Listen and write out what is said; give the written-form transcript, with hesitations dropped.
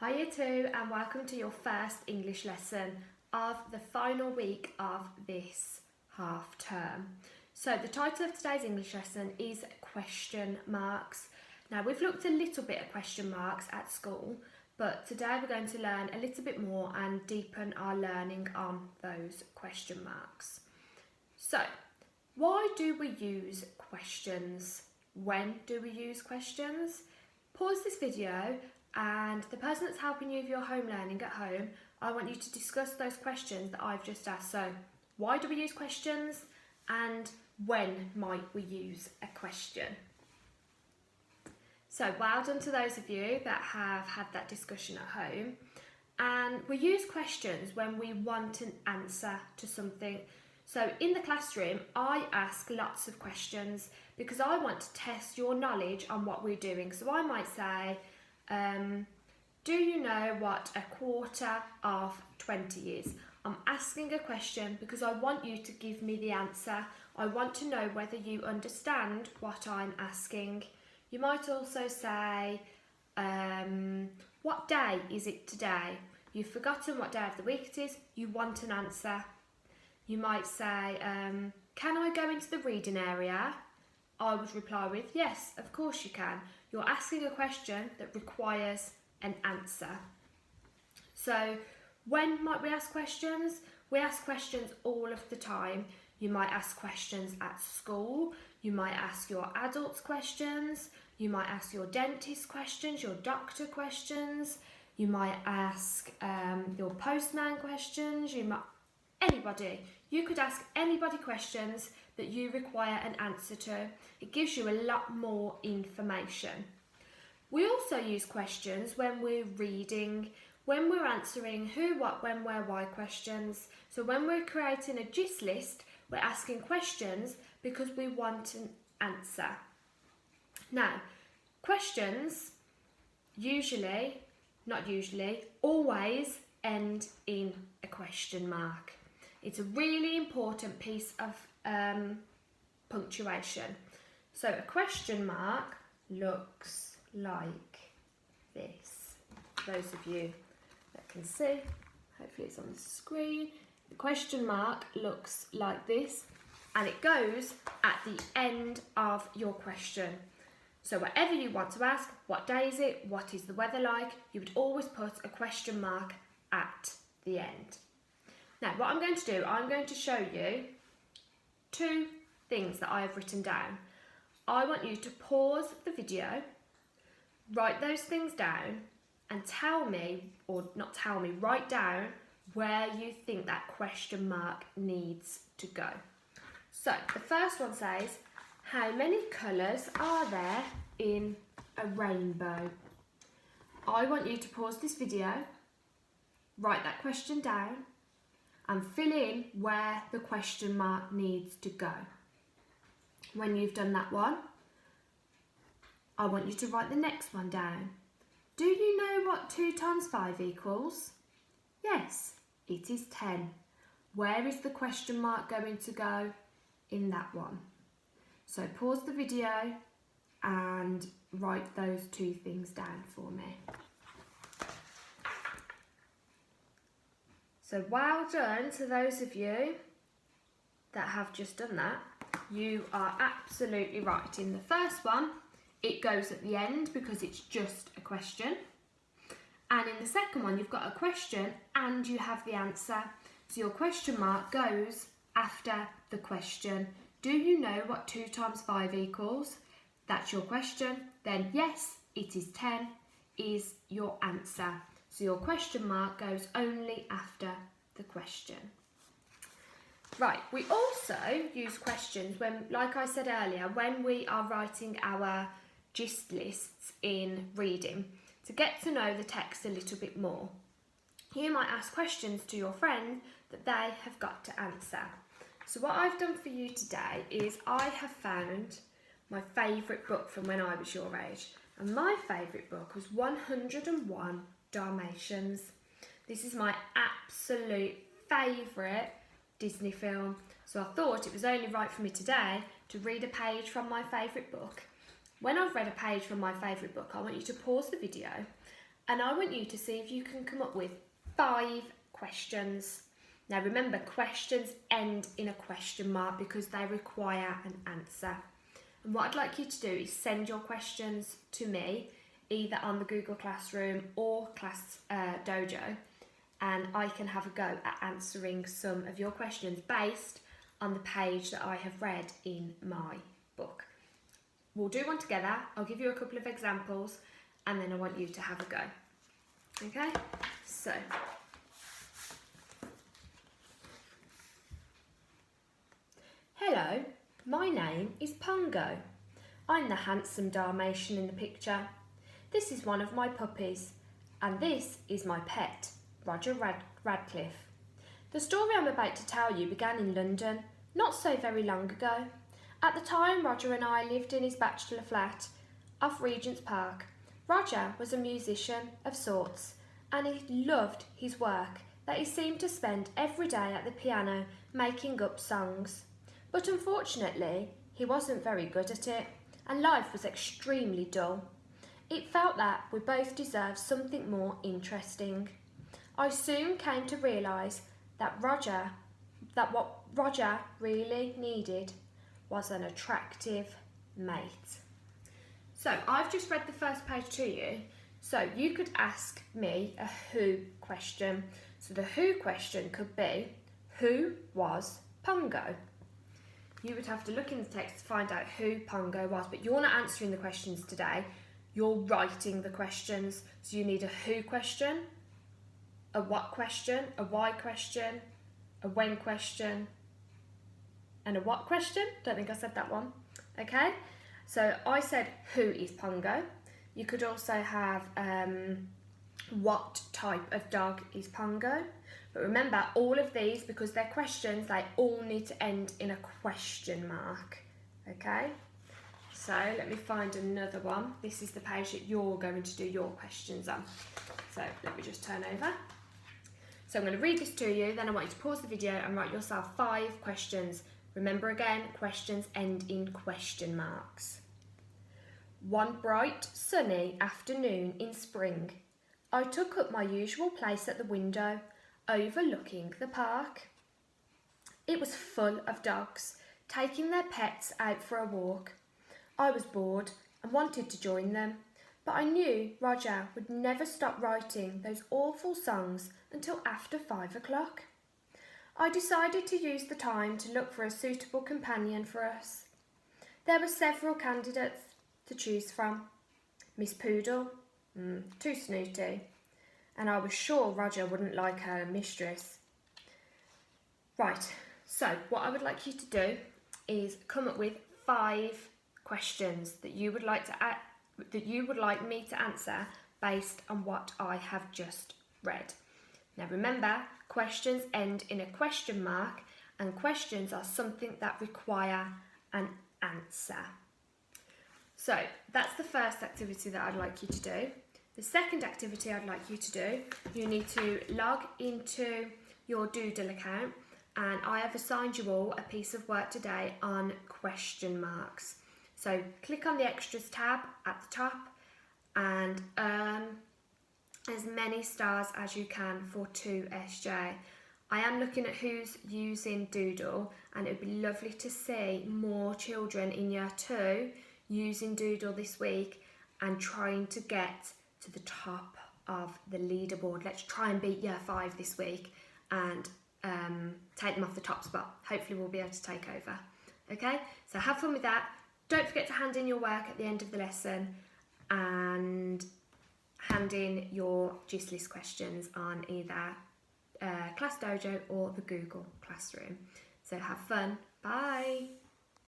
Hi Year 2 and welcome to your first English lesson of the final week of this half term. So the title of today's English lesson is question marks. Now we've looked a little bit at question marks at school, but today we're going to learn a little bit more and deepen our learning on those question marks. So why do we use questions? When do we use questions? Pause this video and the person that's helping you with your home learning at home, I want you to discuss those questions that I've just asked. So why do we use questions and when might we use a question? So well done to those of you that have had that discussion at home. And we use questions when we want an answer to something. So in the classroom, I ask lots of questions because I want to test your knowledge on what we're doing. So I might say, do you know what a quarter of 20 is? I'm asking a question because I want you to give me the answer. I want to know whether you understand what I'm asking. You might also say, what day is it today? You've forgotten what day of the week it is. You want an answer. You might say, can I go into the reading area? I would reply with, yes, of course you can. You're asking a question that requires an answer. So when might we ask questions? We ask questions all of the time. You might ask questions at school. You might ask your adults questions. You might ask your dentist questions, your doctor questions. You might ask your postman questions. Anybody. You could ask anybody questions that you require an answer to. It gives you a lot more information. We also use questions when we're reading, when we're answering who, what, when, where, why questions. So when we're creating a gist list, we're asking questions because we want an answer. Now, questions always end in a question mark. It's a really important piece of punctuation. So a question mark looks like this. Those of you that can see, hopefully it's on the screen. The question mark looks like this and it goes at the end of your question. So whatever you want to ask, what day is it, what is the weather like, you would always put a question mark at the end. Now, what I'm going to do, I'm going to show you two things that I have written down. I want you to pause the video, write those things down, and tell me, or not tell me, write down where you think that question mark needs to go. So, the first one says, how many colours are there in a rainbow? I want you to pause this video, write that question down, and fill in where the question mark needs to go. When you've done that one, I want you to write the next one down. Do you know what 2 times 5 equals? Yes, it is 10. Where is the question mark going to go in that one? So pause the video and write those two things down for me. So well done to those of you that have just done that. You are absolutely right. In the first one, it goes at the end because it's just a question. And in the second one, you've got a question and you have the answer. So your question mark goes after the question. Do you know what 2 times 5 equals? That's your question. Then yes, it is 10 is your answer. So your question mark goes only after the question. Right, we also use questions when, like I said earlier, when we are writing our gist lists in reading to get to know the text a little bit more. You might ask questions to your friend that they have got to answer. So what I've done for you today is I have found my favourite book from when I was your age. And my favourite book was 101 Dalmatians. This is my absolute favourite Disney film. So I thought it was only right for me today to read a page from my favourite book. When I've read a page from my favourite book, I want you to pause the video and I want you to see if you can come up with 5 questions. Now remember, questions end in a question mark because they require an answer. And what I'd like you to do is send your questions to me, either on the Google Classroom or Class Dojo, and I can have a go at answering some of your questions based on the page that I have read in my book. We'll do one together. I'll give you a couple of examples and then I want you to have a go. Okay, so hello, my name is Pongo. I'm the handsome Dalmatian in the picture. This is one of my puppies, and this is my pet, Roger Radcliffe. The story I'm about to tell you began in London, not so very long ago. At the time, Roger and I lived in his bachelor flat off Regent's Park. Roger was a musician of sorts, and he loved his work that he seemed to spend every day at the piano making up songs. But unfortunately, he wasn't very good at it, and life was extremely dull. It felt that we both deserved something more interesting. I soon came to realise that what Roger really needed was an attractive mate. So I've just read the first page to you, so you could ask me a who question. So the who question could be, who was Pongo? You would have to look in the text to find out who Pongo was, but you're not answering the questions today, you're writing the questions. So you need a who question, a what question, a why question, a when question, and a what question. Don't think I said that one. Okay, so I said who is Pongo. You could also have what type of dog is Pongo. But remember, all of these, because they're questions, they all need to end in a question mark. Okay, so let me find another one. This is the page that you're going to do your questions on. So let me just turn over. So I'm going to read this to you, then I want you to pause the video and write yourself 5 questions. Remember again, questions end in question marks. One bright, sunny afternoon in spring, I took up my usual place at the window, overlooking the park. It was full of dogs, taking their pets out for a walk. I was bored and wanted to join them, but I knew Roger would never stop writing those awful songs until after 5 o'clock. I decided to use the time to look for a suitable companion for us. There were several candidates to choose from. Miss Poodle, too snooty, and I was sure Roger wouldn't like her mistress. Right, so what I would like you to do is come up with 5 questions that you would like me to answer based on what I have just read. Now remember, questions end in a question mark, and questions are something that require an answer. So that's the first activity that I'd like you to do. The second activity I'd like you to do, you need to log into your Doodle account, and I have assigned you all a piece of work today on question marks. So click on the extras tab at the top and earn as many stars as you can for 2SJ. I am looking at who's using Doodle, and it would be lovely to see more children in year 2 using Doodle this week and trying to get to the top of the leaderboard. Let's try and beat year 5 this week and take them off the top spot. Hopefully we'll be able to take over. Okay, so have fun with that. Don't forget to hand in your work at the end of the lesson and hand in your GIST list questions on either Class Dojo or the Google Classroom. So have fun. Bye.